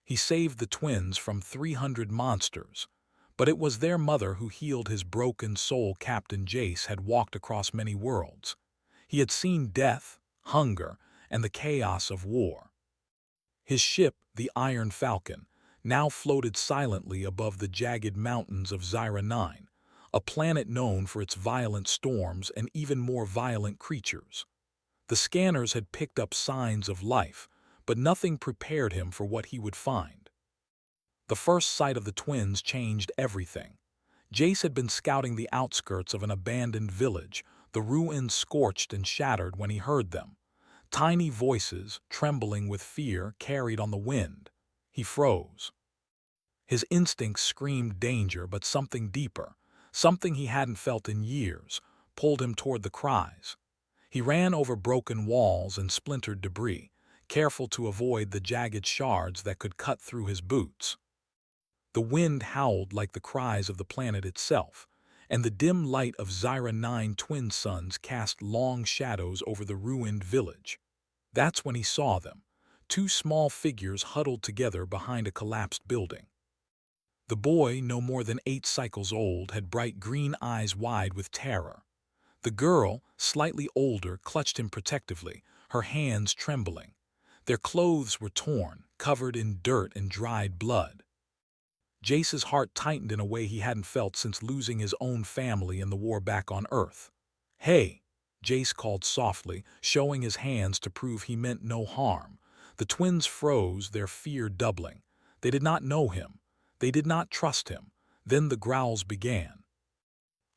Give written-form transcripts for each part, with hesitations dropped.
He saved the twins from 300 monsters, but it was their mother who healed his broken soul. Captain Jace had walked across many worlds. He had seen death, hunger, and the chaos of war. His ship, the Iron Falcon, now floated silently above the jagged mountains of Zyra 9, a planet known for its violent storms and even more violent creatures. The scanners had picked up signs of life, but nothing prepared him for what he would find. The first sight of the twins changed everything. Jace had been scouting the outskirts of an abandoned village, the ruins scorched and shattered when he heard them. Tiny voices, trembling with fear, carried on the wind. He froze. His instincts screamed danger, but something deeper, something he hadn't felt in years, pulled him toward the cries. He ran over broken walls and splintered debris, careful to avoid the jagged shards that could cut through his boots. The wind howled like the cries of the planet itself, and the dim light of Zyra 9 twin suns cast long shadows over the ruined village. That's when he saw them, two small figures huddled together behind a collapsed building. The boy, no more than 8 cycles old, had bright green eyes wide with terror. The girl, slightly older, clutched him protectively, her hands trembling. Their clothes were torn, covered in dirt and dried blood. Jace's heart tightened in a way he hadn't felt since losing his own family in the war back on Earth. "Hey!" Jace called softly, showing his hands to prove he meant no harm. The twins froze, their fear doubling. They did not know him. They did not trust him. Then the growls began.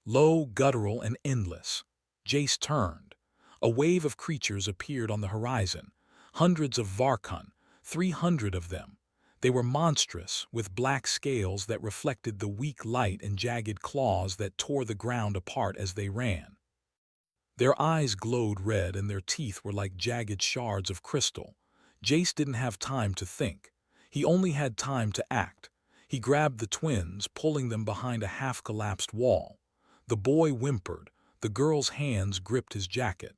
Low, guttural, and endless. Jace turned. A wave of creatures appeared on the horizon. Hundreds of Varkun, 300 of them. They were monstrous, with black scales that reflected the weak light and jagged claws that tore the ground apart as they ran. Their eyes glowed red and their teeth were like jagged shards of crystal. Jace didn't have time to think. He only had time to act. He grabbed the twins, pulling them behind a half-collapsed wall. The boy whimpered. The girl's hands gripped his jacket.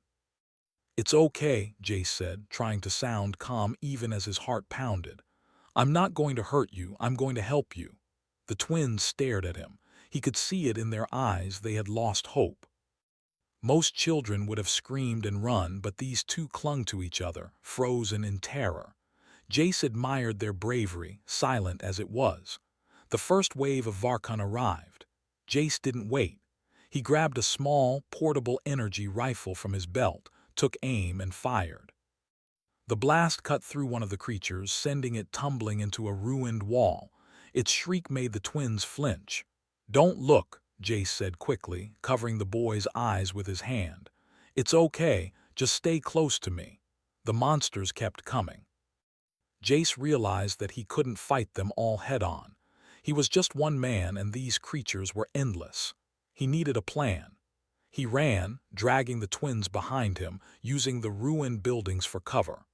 "It's okay," Jace said, trying to sound calm even as his heart pounded. "I'm not going to hurt you, I'm going to help you." The twins stared at him. He could see it in their eyes. They had lost hope. Most children would have screamed and run, but these two clung to each other, frozen in terror. Jace admired their bravery, silent as it was. The first wave of Varkun arrived. Jace didn't wait. He grabbed a small, portable energy rifle from his belt, took aim, and fired. The blast cut through one of the creatures, sending it tumbling into a ruined wall. Its shriek made the twins flinch. "Don't look," Jace said quickly, covering the boy's eyes with his hand. "It's okay, just stay close to me." The monsters kept coming. Jace realized that he couldn't fight them all head-on. He was just one man, and these creatures were endless. He needed a plan. He ran, dragging the twins behind him, using the ruined buildings for cover.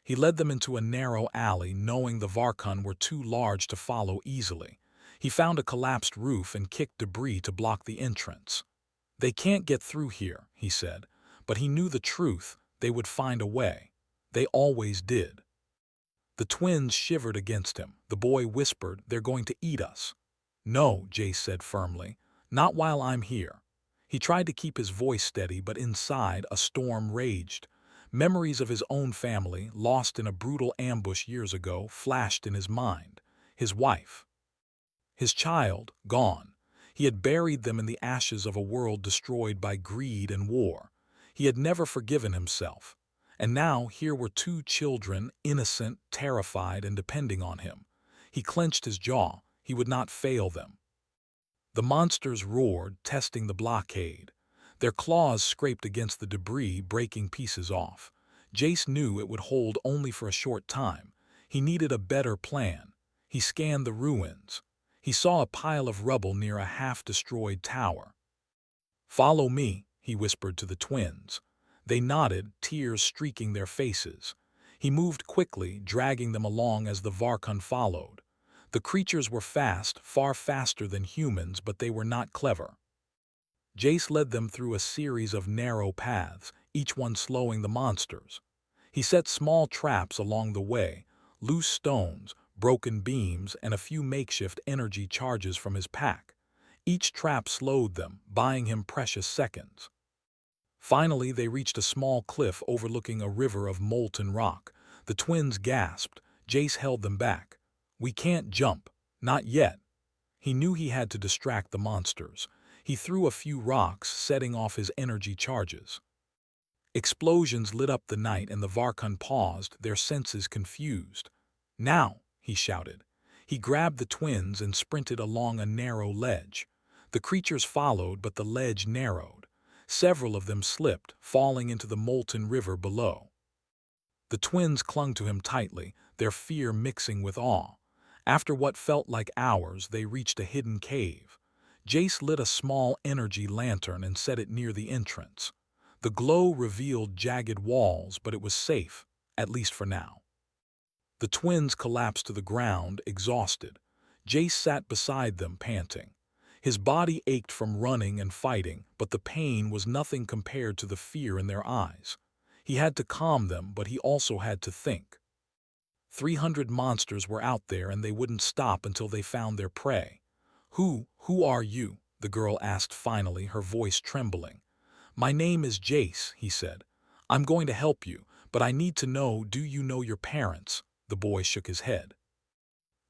He led them into a narrow alley, knowing the Varkun were too large to follow easily. He found a collapsed roof and kicked debris to block the entrance. "They can't get through here," he said, but he knew the truth. They would find a way. They always did. The twins shivered against him. The boy whispered, "They're going to eat us." "No," Jace said firmly. "Not while I'm here." He tried to keep his voice steady, but inside a storm raged. Memories of his own family, lost in a brutal ambush years ago, flashed in his mind. His wife. His child, gone. He had buried them in the ashes of a world destroyed by greed and war. He had never forgiven himself. And now here were 2 children, innocent, terrified, and depending on him. He clenched his jaw. He would not fail them. The monsters roared, testing the blockade. Their claws scraped against the debris, breaking pieces off. Jace knew it would hold only for a short time. He needed a better plan. He scanned the ruins. He saw a pile of rubble near a half-destroyed tower. "Follow me," he whispered to the twins. They nodded, tears streaking their faces. He moved quickly, dragging them along as the Varkun followed. The creatures were fast, far faster than humans, but they were not clever. Jace led them through a series of narrow paths, each one slowing the monsters. He set small traps along the way, loose stones, broken beams, and a few makeshift energy charges from his pack. Each trap slowed them, buying him precious seconds. Finally, they reached a small cliff overlooking a river of molten rock. The twins gasped. Jace held them back. "We can't jump. Not yet." He knew he had to distract the monsters. He threw a few rocks, setting off his energy charges. Explosions lit up the night and the Varkun paused, their senses confused. "Now!" he shouted. He grabbed the twins and sprinted along a narrow ledge. The creatures followed, but the ledge narrowed. Several of them slipped, falling into the molten river below. The twins clung to him tightly, their fear mixing with awe. After what felt like hours, they reached a hidden cave. Jace lit a small energy lantern and set it near the entrance. The glow revealed jagged walls, but it was safe, at least for now. The twins collapsed to the ground, exhausted. Jace sat beside them, panting. His body ached from running and fighting, but the pain was nothing compared to the fear in their eyes. He had to calm them, but he also had to think. 300 monsters were out there, and they wouldn't stop until they found their prey. Who are you?" the girl asked finally, her voice trembling. "My name is Jace," he said. "I'm going to help you, but I need to know, do you know your parents?" The boy shook his head.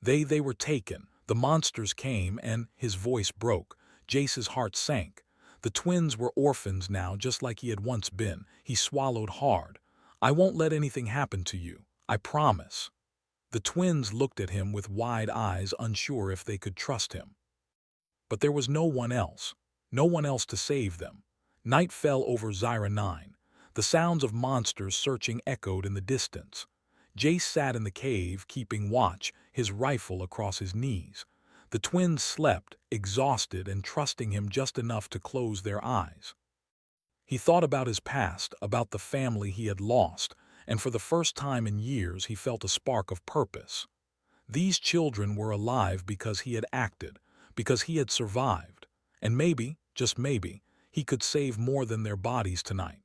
They were taken. The monsters came, and his voice broke. Jace's heart sank. The twins were orphans now, just like he had once been. He swallowed hard. "I won't let anything happen to you. I promise." The twins looked at him with wide eyes, unsure if they could trust him. But there was no one else. No one else to save them. Night fell over Zyra 9. The sounds of monsters searching echoed in the distance. Jace sat in the cave, keeping watch, his rifle across his knees. The twins slept, exhausted and trusting him just enough to close their eyes. He thought about his past, about the family he had lost, and for the first time in years he felt a spark of purpose. These children were alive because he had acted, because he had survived, and maybe, just maybe, he could save more than their bodies tonight.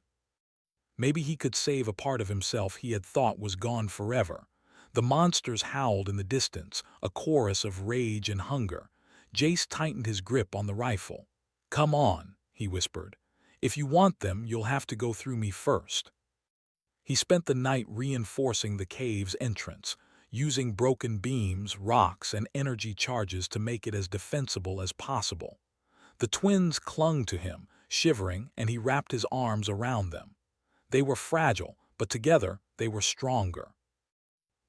Maybe he could save a part of himself he had thought was gone forever. The monsters howled in the distance, a chorus of rage and hunger. Jace tightened his grip on the rifle. "Come on," he whispered. "If you want them, you'll have to go through me first." He spent the night reinforcing the cave's entrance, using broken beams, rocks, and energy charges to make it as defensible as possible. The twins clung to him, shivering, and he wrapped his arms around them. They were fragile, but together they were stronger.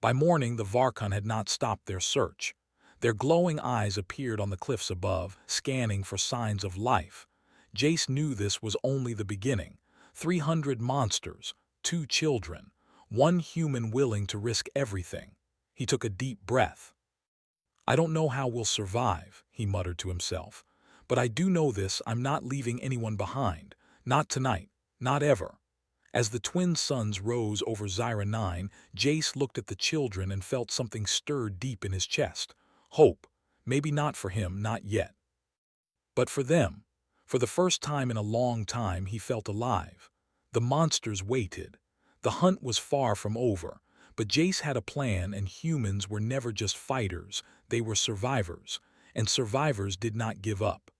By morning, the Varkun had not stopped their search. Their glowing eyes appeared on the cliffs above, scanning for signs of life. Jace knew this was only the beginning. 300 monsters, 2 children, 1 human willing to risk everything. He took a deep breath. "I don't know how we'll survive," he muttered to himself. "But I do know this, I'm not leaving anyone behind. Not tonight. Not ever." As the twin suns rose over Zyra 9, Jace looked at the children and felt something stir deep in his chest. Hope. Maybe not for him, not yet. But for them. For the first time in a long time, he felt alive. The monsters waited. The hunt was far from over. But Jace had a plan, and humans were never just fighters, they were survivors. And survivors did not give up.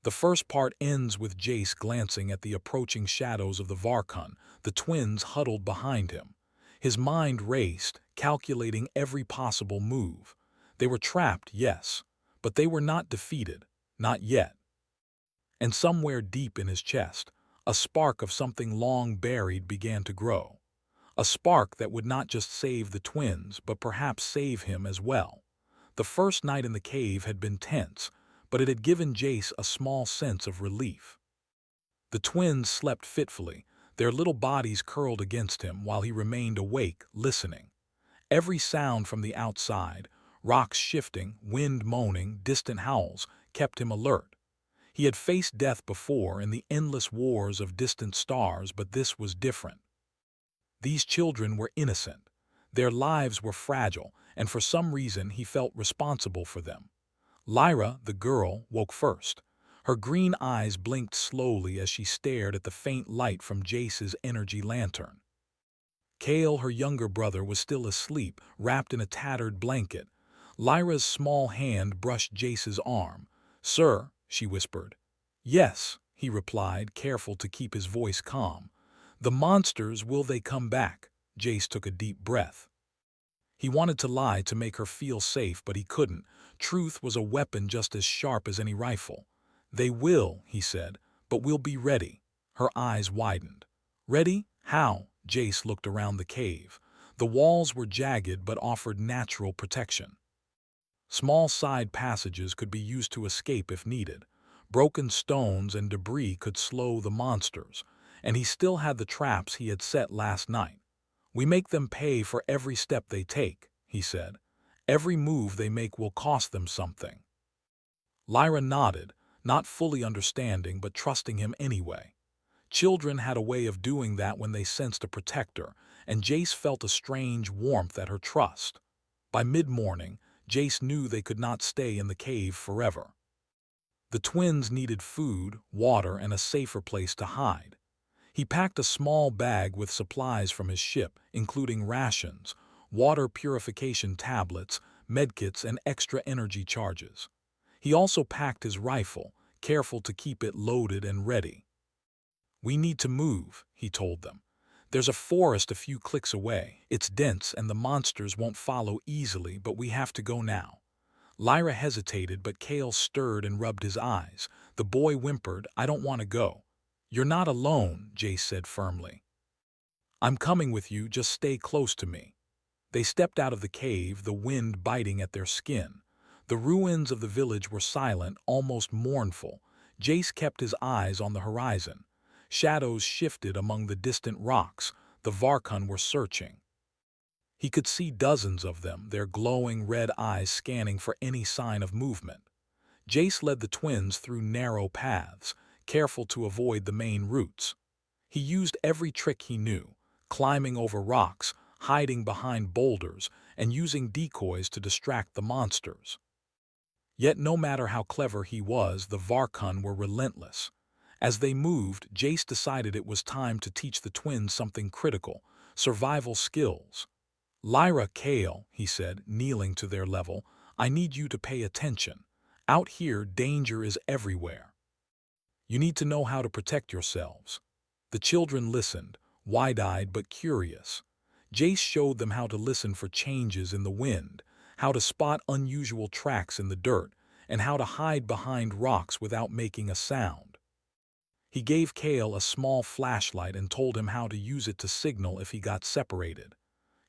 The first part ends with Jace glancing at the approaching shadows of the Varkun, the twins huddled behind him. His mind raced, calculating every possible move. They were trapped, yes, but they were not defeated, not yet. And somewhere deep in his chest, a spark of something long buried began to grow. A spark that would not just save the twins, but perhaps save him as well. The first night in the cave had been tense, but it had given Jace a small sense of relief. The twins slept fitfully, their little bodies curled against him while he remained awake, listening. Every sound from the outside, rocks shifting, wind moaning, distant howls, kept him alert. He had faced death before in the endless wars of distant stars, but this was different. These children were innocent. Their lives were fragile, and for some reason he felt responsible for them. Lyra, the girl, woke first. Her green eyes blinked slowly as she stared at the faint light from Jace's energy lantern. Kale, her younger brother, was still asleep, wrapped in a tattered blanket. Lyra's small hand brushed Jace's arm. "Sir," she whispered. "Yes," he replied, careful to keep his voice calm. "The monsters, will they come back?" Jace took a deep breath. He wanted to lie to make her feel safe, but he couldn't. Truth was a weapon just as sharp as any rifle. "They will," he said, "but we'll be ready." Her eyes widened. "Ready? How?" Jace looked around the cave. The walls were jagged but offered natural protection. Small side passages could be used to escape if needed. Broken stones and debris could slow the monsters, and he still had the traps he had set last night. "We make them pay for every step they take," he said. "Every move they make will cost them something." Lyra nodded, not fully understanding but trusting him anyway. Children had a way of doing that when they sensed a protector, and Jace felt a strange warmth at her trust. By mid-morning, Jace knew they could not stay in the cave forever. The twins needed food, water, and a safer place to hide. He packed a small bag with supplies from his ship, including rations, water purification tablets, medkits, and extra energy charges. He also packed his rifle, careful to keep it loaded and ready. "We need to move," he told them. "There's a forest a few clicks away. It's dense and the monsters won't follow easily, but we have to go now." Lyra hesitated, but Kale stirred and rubbed his eyes. The boy whimpered, "I don't want to go." "You're not alone," Jace said firmly. "I'm coming with you, just stay close to me." They stepped out of the cave, the wind biting at their skin. The ruins of the village were silent, almost mournful. Jace kept his eyes on the horizon. Shadows shifted among the distant rocks. The Varkun were searching. He could see dozens of them, their glowing red eyes scanning for any sign of movement. Jace led the twins through narrow paths, careful to avoid the main routes. He used every trick he knew, climbing over rocks, hiding behind boulders, and using decoys to distract the monsters. Yet no matter how clever he was, the Varkun were relentless. As they moved, Jace decided it was time to teach the twins something critical: survival skills. "Lyra, Kale," he said, kneeling to their level, "I need you to pay attention. Out here, danger is everywhere. You need to know how to protect yourselves." The children listened, wide-eyed but curious. Jace showed them how to listen for changes in the wind, how to spot unusual tracks in the dirt, and how to hide behind rocks without making a sound. He gave Kale a small flashlight and told him how to use it to signal if he got separated.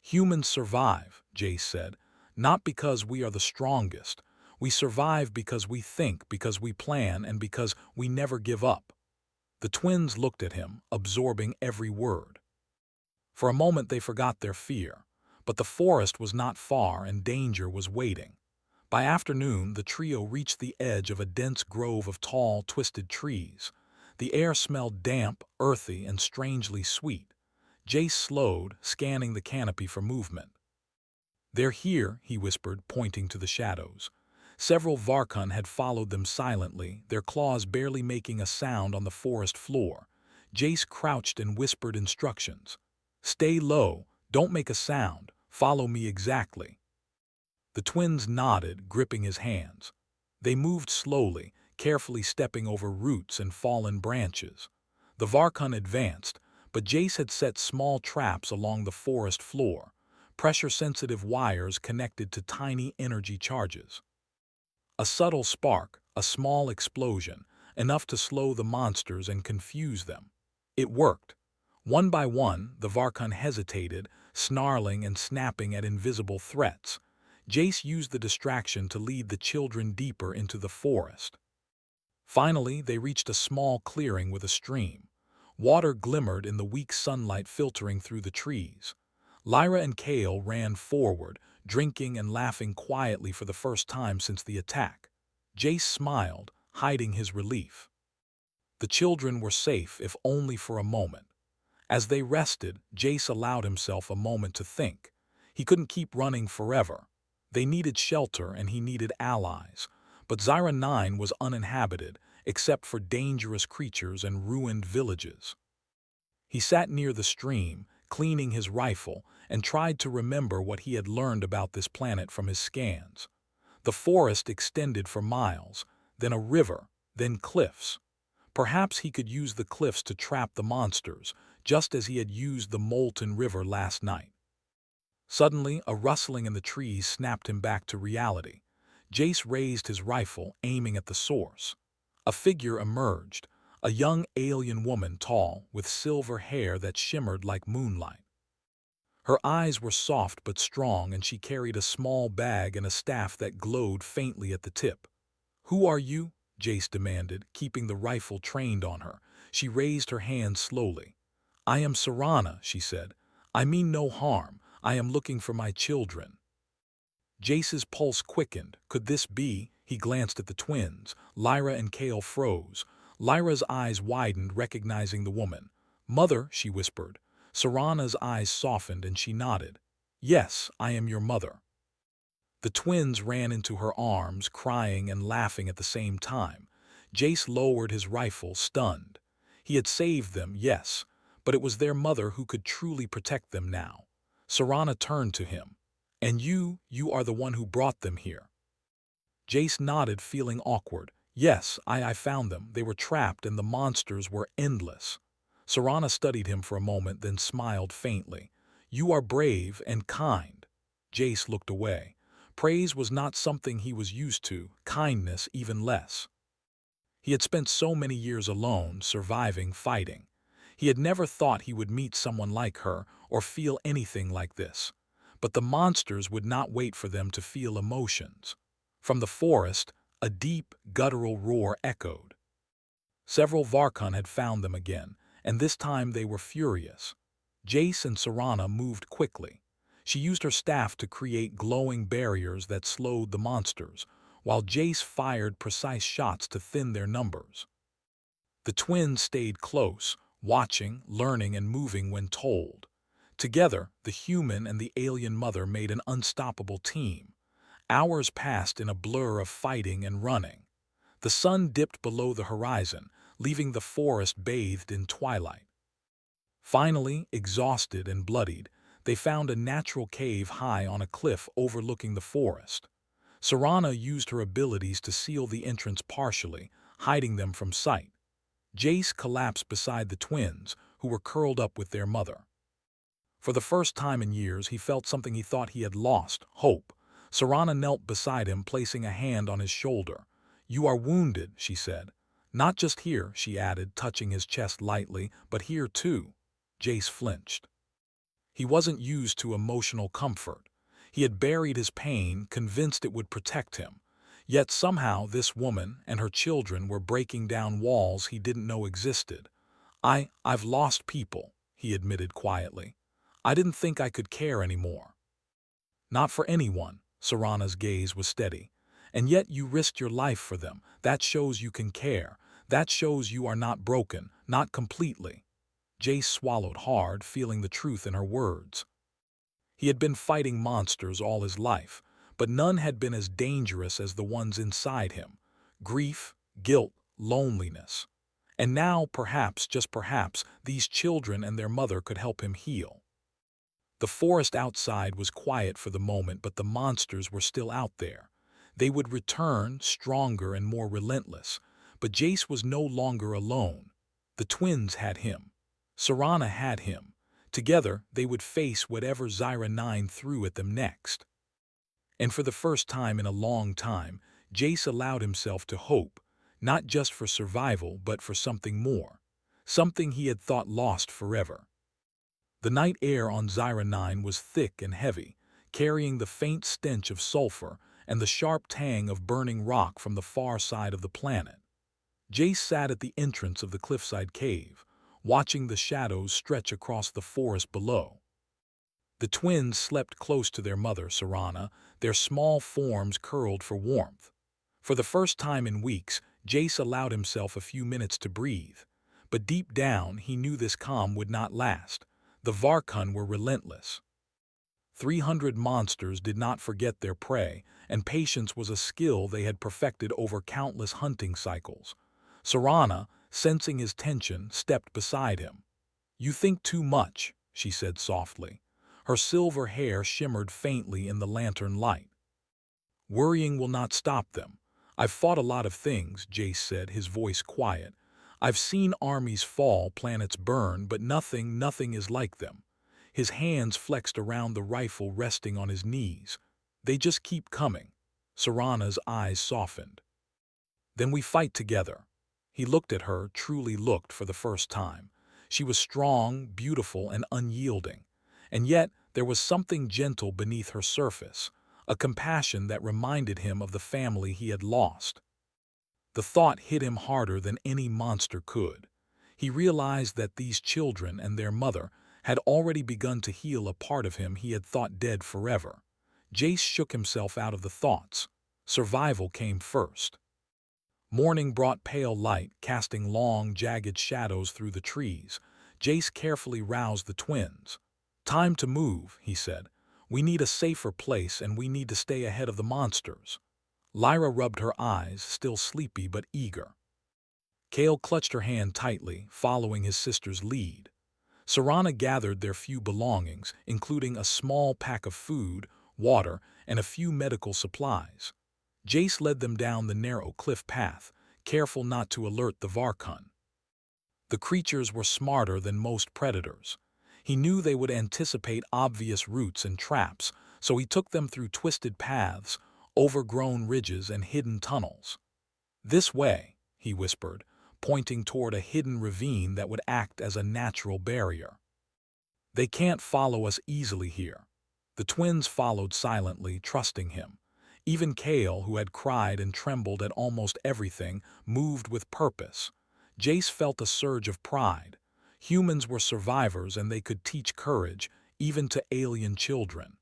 "Humans survive," Jace said, "not because we are the strongest. We survive because we think, because we plan, and because we never give up." The twins looked at him, absorbing every word. For a moment they forgot their fear, but the forest was not far and danger was waiting. By afternoon, the trio reached the edge of a dense grove of tall, twisted trees. The air smelled damp, earthy, and strangely sweet. Jace slowed, scanning the canopy for movement. "They're here," he whispered, pointing to the shadows. Several Varkun had followed them silently, their claws barely making a sound on the forest floor. Jace crouched and whispered instructions. "Stay low, don't make a sound, follow me exactly." The twins nodded, gripping his hands. They moved slowly, carefully stepping over roots and fallen branches. The Varkun advanced, but Jace had set small traps along the forest floor, pressure-sensitive wires connected to tiny energy charges. A subtle spark, a small explosion, enough to slow the monsters and confuse them. It worked. One by one, the Varkun hesitated, snarling and snapping at invisible threats. Jace used the distraction to lead the children deeper into the forest. Finally, they reached a small clearing with a stream. Water glimmered in the weak sunlight filtering through the trees. Lyra and Kale ran forward, drinking and laughing quietly for the first time since the attack. Jace smiled, hiding his relief. The children were safe, if only for a moment. As they rested, Jace allowed himself a moment to think. He couldn't keep running forever. They needed shelter and he needed allies. But Zyra 9 was uninhabited, except for dangerous creatures and ruined villages. He sat near the stream, cleaning his rifle, and tried to remember what he had learned about this planet from his scans. The forest extended for miles, then a river, then cliffs. Perhaps he could use the cliffs to trap the monsters, just as he had used the molten river last night. Suddenly, a rustling in the trees snapped him back to reality. Jace raised his rifle, aiming at the source. A figure emerged, a young alien woman, tall, with silver hair that shimmered like moonlight. Her eyes were soft but strong, and she carried a small bag and a staff that glowed faintly at the tip. "Who are you?" Jace demanded, keeping the rifle trained on her. She raised her hand slowly. "I am Serana," she said. "I mean no harm. I am looking for my children." Jace's pulse quickened. Could this be? He glanced at the twins. Lyra and Kale froze. Lyra's eyes widened, recognizing the woman. "Mother," she whispered. Serana's eyes softened and she nodded. "Yes, I am your mother." The twins ran into her arms, crying and laughing at the same time. Jace lowered his rifle, stunned. He had saved them, yes, but it was their mother who could truly protect them now. Serana turned to him. "And you are the one who brought them here." Jace nodded, feeling awkward. "Yes, I found them. They were trapped and the monsters were endless." Serana studied him for a moment, then smiled faintly. "You are brave and kind." Jace looked away. Praise was not something he was used to, kindness even less. He had spent so many years alone, surviving, fighting. He had never thought he would meet someone like her or feel anything like this. But the monsters would not wait for them to feel emotions. From the forest, a deep, guttural roar echoed. Several Varkun had found them again, and this time they were furious. Jace and Serana moved quickly. She used her staff to create glowing barriers that slowed the monsters, while Jace fired precise shots to thin their numbers. The twins stayed close, watching, learning, and moving when told. Together, the human and the alien mother made an unstoppable team. Hours passed in a blur of fighting and running. The sun dipped below the horizon, leaving the forest bathed in twilight. Finally, exhausted and bloodied, they found a natural cave high on a cliff overlooking the forest. Serana used her abilities to seal the entrance partially, hiding them from sight. Jace collapsed beside the twins, who were curled up with their mother. For the first time in years, he felt something he thought he had lost: hope. Serana knelt beside him, placing a hand on his shoulder. "You are wounded," she said. "Not just here," she added, touching his chest lightly, "but here too." Jace flinched. He wasn't used to emotional comfort. He had buried his pain, convinced it would protect him. Yet somehow this woman and her children were breaking down walls he didn't know existed. I've lost people," he admitted quietly. "I didn't think I could care anymore." "Not for anyone." Serana's gaze was steady. "And yet you risked your life for them. That shows you can care. That shows you are not broken, not completely." Jace swallowed hard, feeling the truth in her words. He had been fighting monsters all his life, but none had been as dangerous as the ones inside him. Grief, guilt, loneliness. And now, perhaps, just perhaps, these children and their mother could help him heal. The forest outside was quiet for the moment, but the monsters were still out there. They would return, stronger and more relentless. But Jace was no longer alone. The twins had him. Serana had him. Together, they would face whatever Zyra 9 threw at them next. And for the first time in a long time, Jace allowed himself to hope, not just for survival, but for something more. Something he had thought lost forever. The night air on Zyra 9 was thick and heavy, carrying the faint stench of sulfur and the sharp tang of burning rock from the far side of the planet. Jace sat at the entrance of the cliffside cave, watching the shadows stretch across the forest below. The twins slept close to their mother, Serana, their small forms curled for warmth. For the first time in weeks, Jace allowed himself a few minutes to breathe. But deep down, he knew this calm would not last. The Varkun were relentless. 300 monsters did not forget their prey, and patience was a skill they had perfected over countless hunting cycles. Serana, sensing his tension, stepped beside him. "You think too much," she said softly. Her silver hair shimmered faintly in the lantern light. Worrying will not stop them. I've fought a lot of things, Jace said, his voice quiet. I've seen armies fall, planets burn, but nothing is like them. His hands flexed around the rifle resting on his knees. They just keep coming. Serana's eyes softened. Then we fight together. He looked at her, truly looked for the first time. She was strong, beautiful, and unyielding. And yet there was something gentle beneath her surface, a compassion that reminded him of the family he had lost. The thought hit him harder than any monster could. He realized that these children and their mother had already begun to heal a part of him he had thought dead forever. Jace shook himself out of the thoughts. Survival came first. Morning brought pale light, casting long, jagged shadows through the trees. Jace carefully roused the twins. "Time to move," he said. "We need a safer place and we need to stay ahead of the monsters." Lyra rubbed her eyes, still sleepy but eager. Kale clutched her hand tightly, following his sister's lead. Serana gathered their few belongings, including a small pack of food, water, and a few medical supplies. Jace led them down the narrow cliff path, careful not to alert the Varkun. The creatures were smarter than most predators. He knew they would anticipate obvious routes and traps, so he took them through twisted paths, overgrown ridges, and hidden tunnels. "This way," he whispered, pointing toward a hidden ravine that would act as a natural barrier. "They can't follow us easily here." The twins followed silently, trusting him. Even Kale, who had cried and trembled at almost everything, moved with purpose. Jace felt a surge of pride. Humans were survivors and they could teach courage, even to alien children.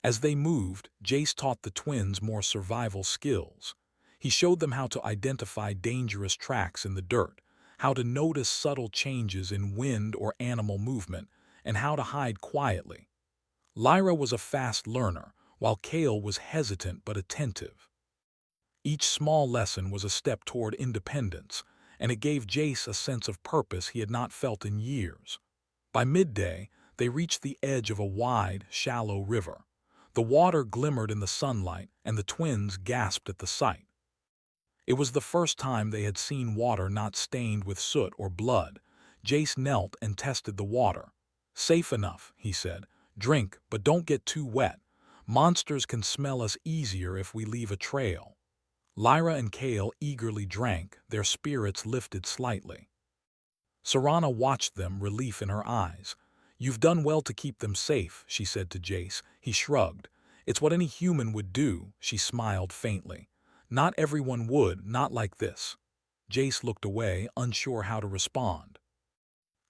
As they moved, Jace taught the twins more survival skills. He showed them how to identify dangerous tracks in the dirt, how to notice subtle changes in wind or animal movement, and how to hide quietly. Lyra was a fast learner, while Kale was hesitant but attentive. Each small lesson was a step toward independence, and it gave Jace a sense of purpose he had not felt in years. By midday, they reached the edge of a wide, shallow river. The water glimmered in the sunlight, and the twins gasped at the sight. It was the first time they had seen water not stained with soot or blood. Jace knelt and tested the water. "Safe enough," he said. "Drink, but don't get too wet. Monsters can smell us easier if we leave a trail." Lyra and Kale eagerly drank, their spirits lifted slightly. Serana watched them, relief in her eyes. "You've done well to keep them safe," she said to Jace. He shrugged. "It's what any human would do," she smiled faintly. "Not everyone would, not like this." Jace looked away, unsure how to respond.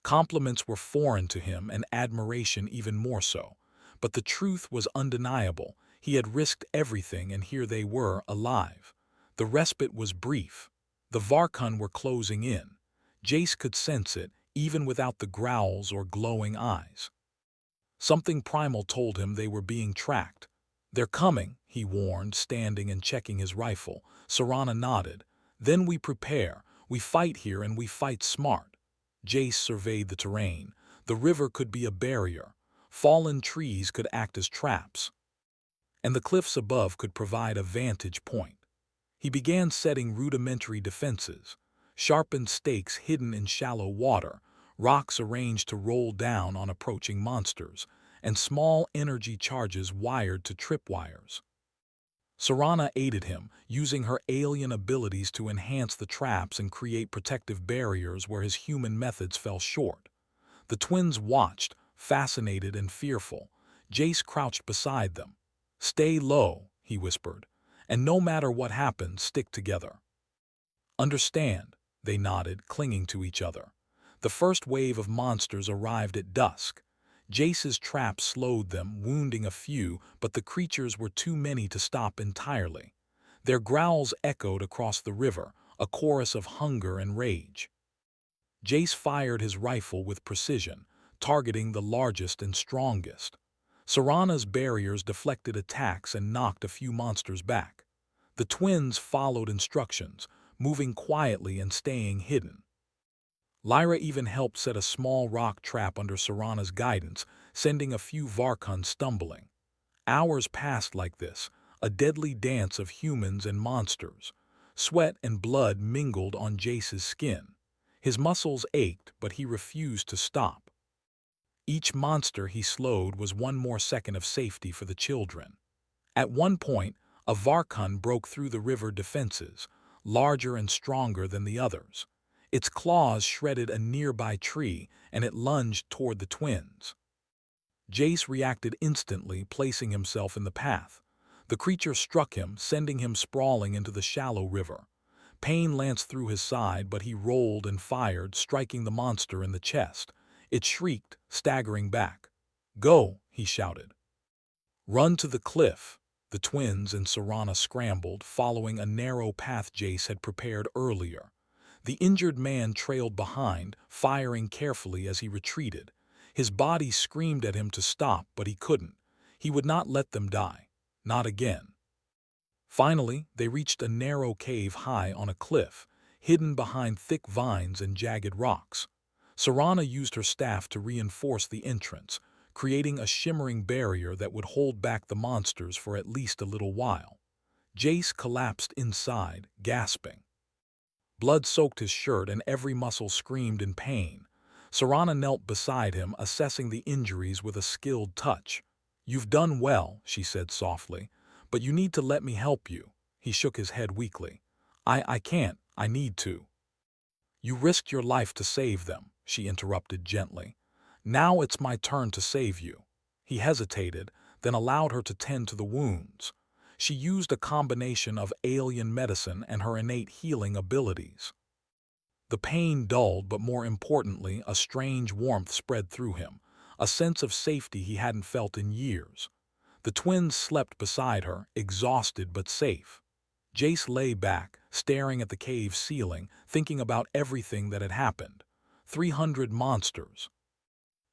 Compliments were foreign to him and admiration even more so. But the truth was undeniable. He had risked everything and here they were, alive. The respite was brief. The Varkun were closing in. Jace could sense it, even without the growls or glowing eyes. Something primal told him they were being tracked. "They're coming," he warned, standing and checking his rifle. Serana nodded. "Then we prepare. We fight here and we fight smart." Jace surveyed the terrain. The river could be a barrier. Fallen trees could act as traps. And the cliffs above could provide a vantage point. He began setting rudimentary defenses. Sharpened stakes hidden in shallow water, rocks arranged to roll down on approaching monsters, and small energy charges wired to tripwires. Serana aided him, using her alien abilities to enhance the traps and create protective barriers where his human methods fell short. The twins watched, fascinated and fearful. Jace crouched beside them. "Stay low," he whispered, "and no matter what happens, stick together." "Understand," they nodded, clinging to each other. The first wave of monsters arrived at dusk. Jace's trap slowed them, wounding a few, but the creatures were too many to stop entirely. Their growls echoed across the river, a chorus of hunger and rage. Jace fired his rifle with precision, targeting the largest and strongest. Serana's barriers deflected attacks and knocked a few monsters back. The twins followed instructions, moving quietly and staying hidden. Lyra even helped set a small rock trap under Serana's guidance, sending a few Varkhuns stumbling. Hours passed like this, a deadly dance of humans and monsters. Sweat and blood mingled on Jace's skin. His muscles ached, but he refused to stop. Each monster he slowed was one more second of safety for the children. At one point, a Varkhun broke through the river defenses, larger and stronger than the others. Its claws shredded a nearby tree, and it lunged toward the twins. Jace reacted instantly, placing himself in the path. The creature struck him, sending him sprawling into the shallow river. Pain lanced through his side, but he rolled and fired, striking the monster in the chest. It shrieked, staggering back. "Go!" he shouted. "Run to the cliff!" The twins and Serana scrambled, following a narrow path Jace had prepared earlier. The injured man trailed behind, firing carefully as he retreated. His body screamed at him to stop, but he couldn't. He would not let them die. Not again. Finally, they reached a narrow cave high on a cliff, hidden behind thick vines and jagged rocks. Serana used her staff to reinforce the entrance, creating a shimmering barrier that would hold back the monsters for at least a little while. Jace collapsed inside, gasping. Blood soaked his shirt and every muscle screamed in pain. Serana knelt beside him, assessing the injuries with a skilled touch. "You've done well," she said softly, "but you need to let me help you." He shook his head weakly. I can't. I need to." "You risked your life to save them," she interrupted gently. "Now it's my turn to save you." He hesitated, then allowed her to tend to the wounds. She used a combination of alien medicine and her innate healing abilities. The pain dulled, but more importantly, a strange warmth spread through him, a sense of safety he hadn't felt in years. The twins slept beside her, exhausted but safe. Jace lay back, staring at the cave ceiling, thinking about everything that had happened. 300 monsters.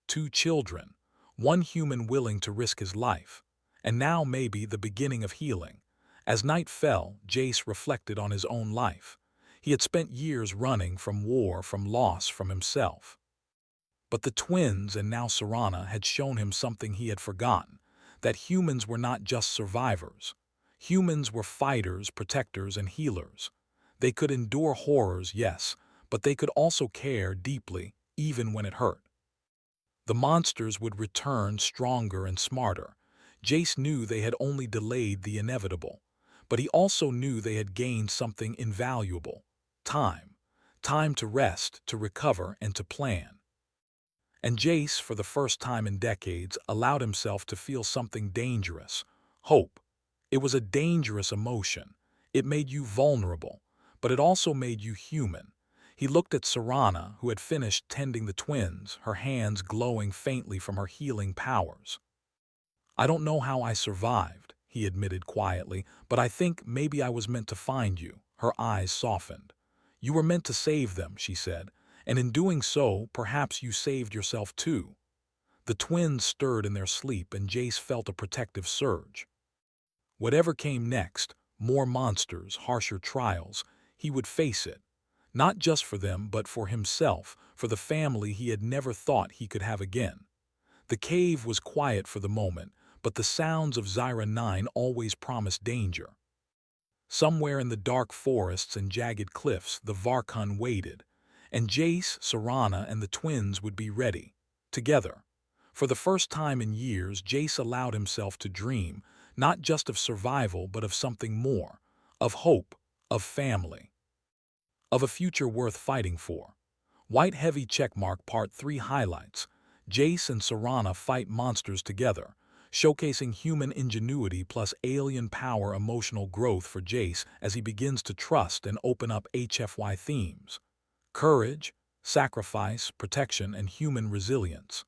2 children. 1 human willing to risk his life. And now maybe the beginning of healing. As night fell, Jace reflected on his own life. He had spent years running from war, from loss, from himself. But the twins and now Serana had shown him something he had forgotten, that humans were not just survivors. Humans were fighters, protectors, and healers. They could endure horrors, yes, but they could also care deeply, even when it hurt. The monsters would return stronger and smarter. Jace knew they had only delayed the inevitable, but he also knew they had gained something invaluable: time. Time to rest, to recover, and to plan. And Jace, for the first time in decades, allowed himself to feel something dangerous: hope. It was a dangerous emotion. It made you vulnerable, but it also made you human. He looked at Serana, who had finished tending the twins, her hands glowing faintly from her healing powers. "I don't know how I survived," he admitted quietly, "but I think maybe I was meant to find you." Her eyes softened. "You were meant to save them," she said, "and in doing so, perhaps you saved yourself too." The twins stirred in their sleep, and Jace felt a protective surge. Whatever came next, more monsters, harsher trials, he would face it. Not just for them, but for himself, for the family he had never thought he could have again. The cave was quiet for the moment, but the sounds of Zyra 9 always promised danger. Somewhere in the dark forests and jagged cliffs, the Varkhun waited, and Jace, Serana, and the twins would be ready, together. For the first time in years, Jace allowed himself to dream, not just of survival, but of something more, of hope, of family, of a future worth fighting for. White Heavy Checkmark Part 3 highlights: Jace and Serana fight monsters together, showcasing human ingenuity plus alien power. Emotional growth for Jace as he begins to trust and open up HFY themes: courage, sacrifice, protection, and human resilience.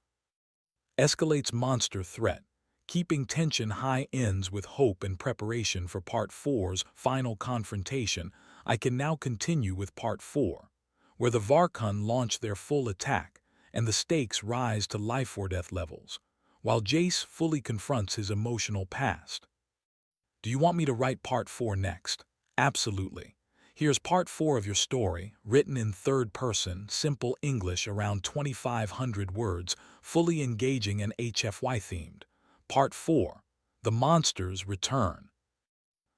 Escalates monster threat. Keeping tension high ends with hope and preparation for Part 4's final confrontation. I can now continue with Part 4, where the Varkhun launch their full attack, and the stakes rise to life-or-death levels, while Jace fully confronts his emotional past. Do you want me to write Part 4 next? Absolutely. Here's part 4 of your story, written in third person, simple English around 2,500 words, fully engaging and HFY themed. Part 4. The Monsters Return.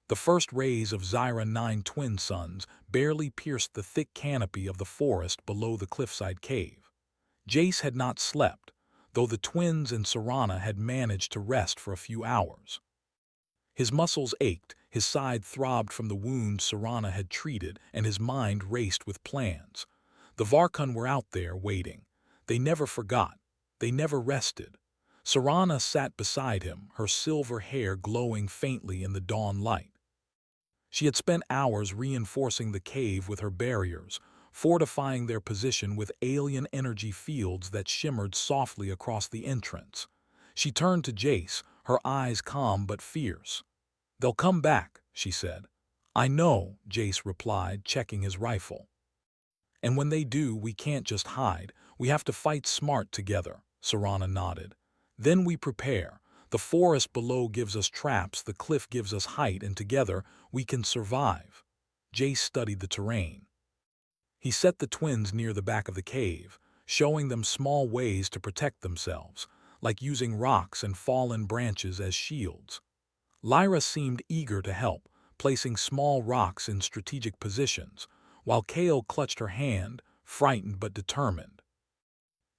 The first rays of Zyra 9 twin suns barely pierced the thick canopy of the forest below the cliffside cave. Jace had not slept, though the twins and Serana had managed to rest for a few hours. His muscles ached, his side throbbed from the wound Serana had treated, and his mind raced with plans. The Varkun were out there waiting. They never forgot. They never rested. Serana sat beside him, her silver hair glowing faintly in the dawn light. She had spent hours reinforcing the cave with her barriers, fortifying their position with alien energy fields that shimmered softly across the entrance. She turned to Jace, her eyes calm but fierce. "They'll come back," she said. "I know," Jace replied, checking his rifle. "And when they do, we can't just hide. We have to fight smart together," Serana nodded. "Then we prepare. The forest below gives us traps, the cliff gives us height, and together we can survive." Jace studied the terrain. He set the twins near the back of the cave, showing them small ways to protect themselves, like using rocks and fallen branches as shields. Lyra seemed eager to help, placing small rocks in strategic positions, while Kale clutched her hand, frightened but determined.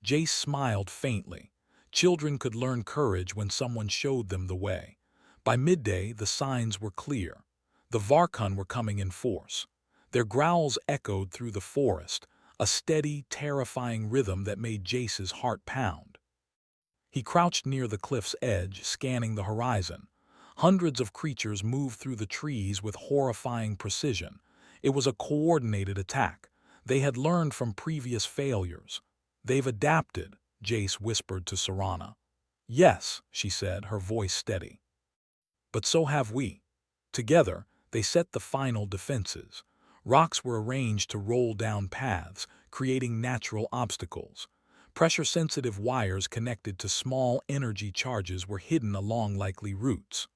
Jace smiled faintly. Children could learn courage when someone showed them the way. By midday, the signs were clear. The Varkun were coming in force. Their growls echoed through the forest, a steady, terrifying rhythm that made Jace's heart pound. He crouched near the cliff's edge, scanning the horizon. Hundreds of creatures moved through the trees with horrifying precision. It was a coordinated attack. They had learned from previous failures. "They've adapted," Jace whispered to Serana. "Yes," she said, her voice steady. "But so have we." Together, they set the final defenses. Rocks were arranged to roll down paths, creating natural obstacles. Pressure-sensitive wires connected to small energy charges were hidden along likely routes.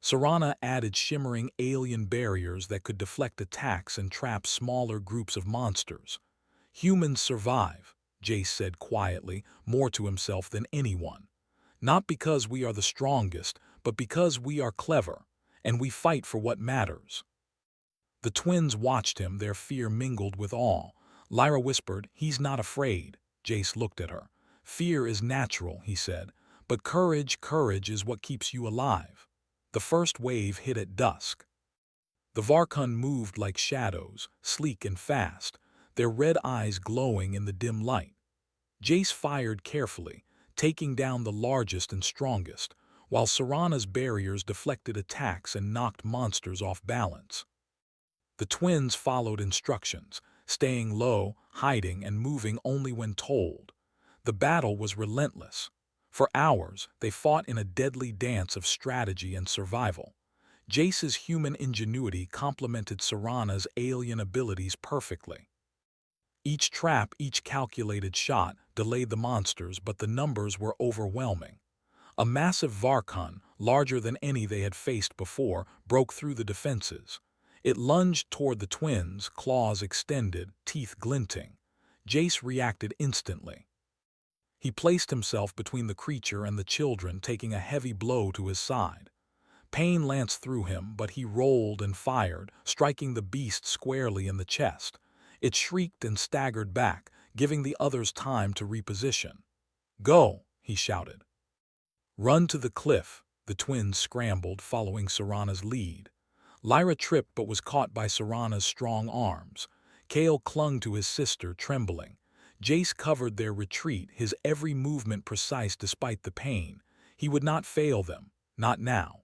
Serana added shimmering alien barriers that could deflect attacks and trap smaller groups of monsters. "Humans survive," Jace said quietly, more to himself than anyone. "Not because we are the strongest, but because we are clever, and we fight for what matters." The twins watched him, their fear mingled with awe. Lyra whispered, "He's not afraid." Jace looked at her. "Fear is natural," he said, "but courage is what keeps you alive." The first wave hit at dusk. The Varkun moved like shadows, sleek and fast, their red eyes glowing in the dim light. Jace fired carefully, taking down the largest and strongest, while Serana's barriers deflected attacks and knocked monsters off balance. The twins followed instructions, staying low, hiding, and moving only when told. The battle was relentless. For hours, they fought in a deadly dance of strategy and survival. Jace's human ingenuity complemented Serana's alien abilities perfectly. Each trap, each calculated shot, delayed the monsters, but the numbers were overwhelming. A massive Varkun, larger than any they had faced before, broke through the defenses. It lunged toward the twins, claws extended, teeth glinting. Jace reacted instantly. He placed himself between the creature and the children, taking a heavy blow to his side. Pain lanced through him, but he rolled and fired, striking the beast squarely in the chest. It shrieked and staggered back, giving the others time to reposition. "Go!" he shouted. "Run to the cliff!" The twins scrambled, following Serana's lead. Lyra tripped but was caught by Serana's strong arms. Kale clung to his sister, trembling. Jace covered their retreat, his every movement precise despite the pain. He would not fail them, not now.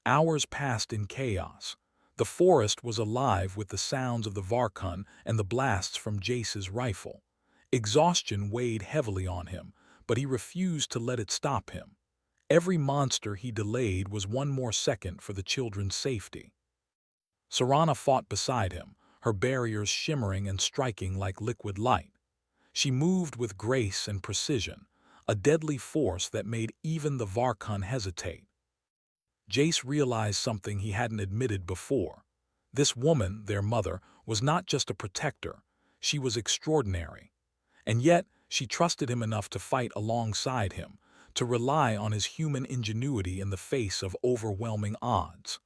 Hours passed in chaos. The forest was alive with the sounds of the Varkun and the blasts from Jace's rifle. Exhaustion weighed heavily on him, but he refused to let it stop him. Every monster he delayed was one more second for the children's safety. Serana fought beside him, her barriers shimmering and striking like liquid light. She moved with grace and precision, a deadly force that made even the Varkun hesitate. Jace realized something he hadn't admitted before. This woman, their mother, was not just a protector, she was extraordinary. And yet, she trusted him enough to fight alongside him, to rely on his human ingenuity in the face of overwhelming odds.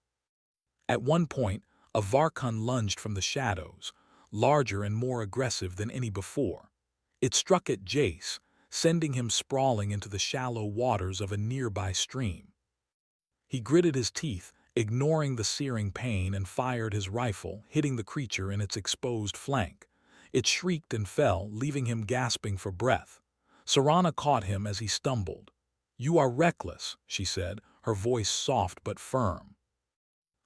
At one point, a Varkun lunged from the shadows, larger and more aggressive than any before. It struck at Jace, sending him sprawling into the shallow waters of a nearby stream. He gritted his teeth, ignoring the searing pain, and fired his rifle, hitting the creature in its exposed flank. It shrieked and fell, leaving him gasping for breath. Serana caught him as he stumbled. "You are reckless," she said, her voice soft but firm.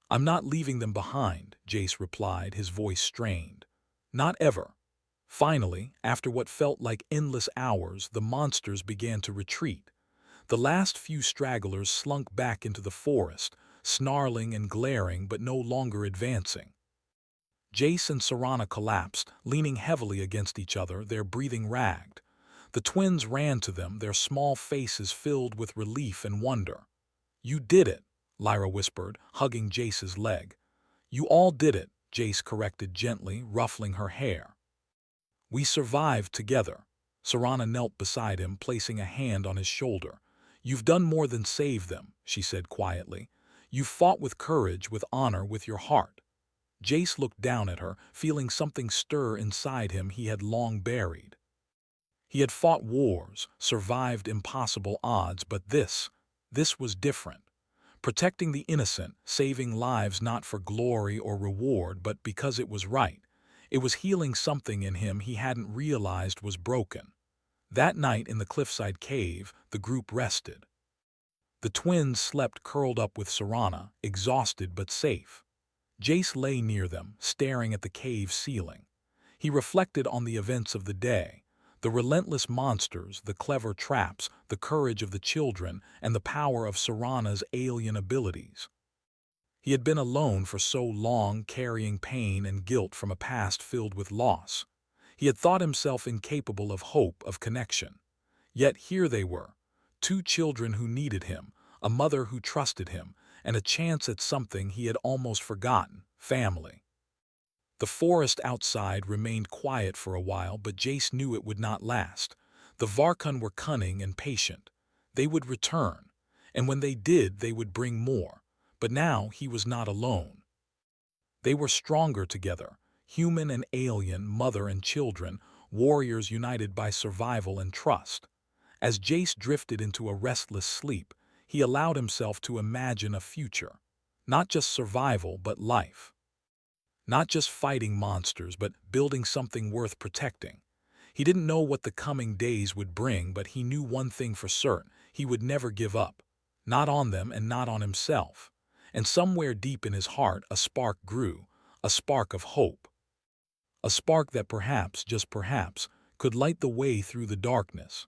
"I'm not leaving them behind," Jace replied, his voice strained. "Not ever." Finally, after what felt like endless hours, the monsters began to retreat. The last few stragglers slunk back into the forest, snarling and glaring but no longer advancing. Jace and Serana collapsed, leaning heavily against each other, their breathing ragged. The twins ran to them, their small faces filled with relief and wonder. "You did it," Lyra whispered, hugging Jace's leg. "You all did it," Jace corrected gently, ruffling her hair. "We survived together." Serana knelt beside him, placing a hand on his shoulder. "You've done more than save them," she said quietly. "You've fought with courage, with honor, with your heart." Jace looked down at her, feeling something stir inside him he had long buried. He had fought wars, survived impossible odds, but this was different. Protecting the innocent, saving lives not for glory or reward, but because it was right. It was healing something in him he hadn't realized was broken. That night in the cliffside cave, the group rested. The twins slept curled up with Serana, exhausted but safe. Jace lay near them, staring at the cave ceiling. He reflected on the events of the day, the relentless monsters, the clever traps, the courage of the children, and the power of Serana's alien abilities. He had been alone for so long, carrying pain and guilt from a past filled with loss. He had thought himself incapable of hope, of connection. Yet here they were, two children who needed him, a mother who trusted him, and a chance at something he had almost forgotten: family. The forest outside remained quiet for a while, but Jace knew it would not last. The Varkun were cunning and patient. They would return, and when they did, they would bring more. But now he was not alone. They were stronger together, human and alien, mother and children, warriors united by survival and trust. As Jace drifted into a restless sleep, he allowed himself to imagine a future. Not just survival, but life. Not just fighting monsters, but building something worth protecting. He didn't know what the coming days would bring, but he knew one thing for certain: he would never give up. Not on them and not on himself. And somewhere deep in his heart, a spark grew, a spark of hope. A spark that perhaps, just perhaps, could light the way through the darkness.